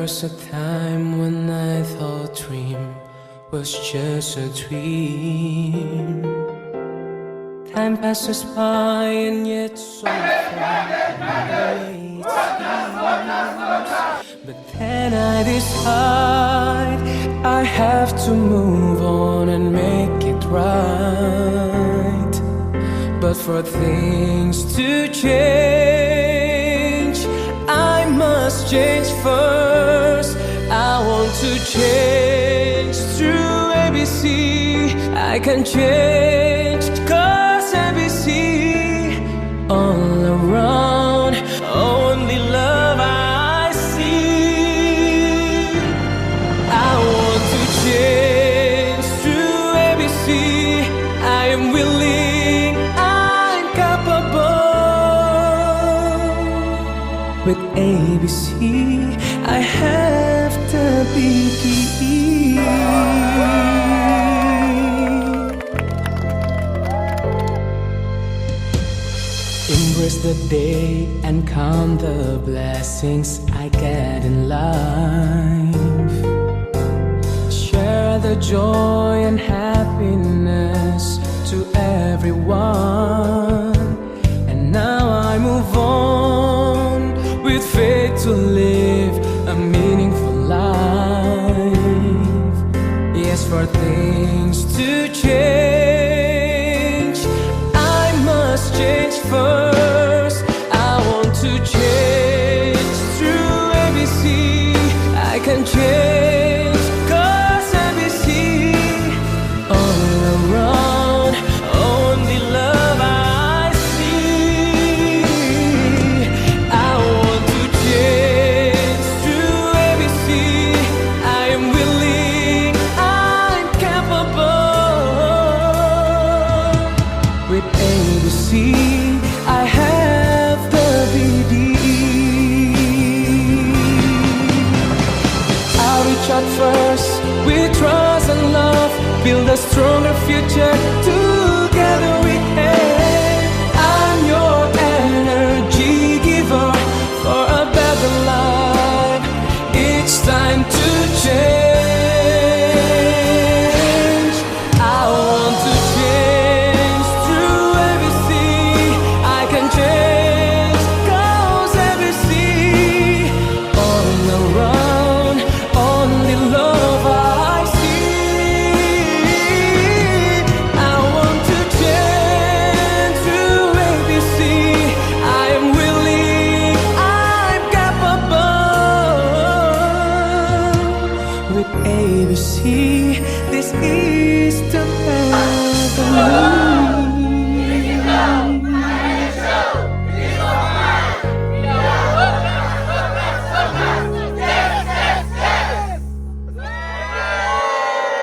was a time when I thought dream was just a dream. Time passes by and yet so far away it seems. But then I decide I have to move on and make it right. But for things to change, I must change first. I want to change through ABC. I can change, 'cause ABC all around, only love I see. I want to change through ABC. I am willing, I'm capable. With ABC, I have the beat. Embrace the day and count the blessings I get in life. Share the joy and happiness to everyone. And now I move on with faith to live a meaningful life. Yes, for things to change, I must change first. I want to change through ABC. I can change, 'cause ABC all around, only love I see. I want to change through ABC. I am willing, I'm capable. With ABC, I have the BD. I'll reach out first with trust and love, build a stronger future together we can. I'm your energy giver for a better life. It's time to change. I want to change through ABC. I can change, 'cause ABC all around, only love I see. I want to change through ABC. I am willing, I'm capable. With ABC, this is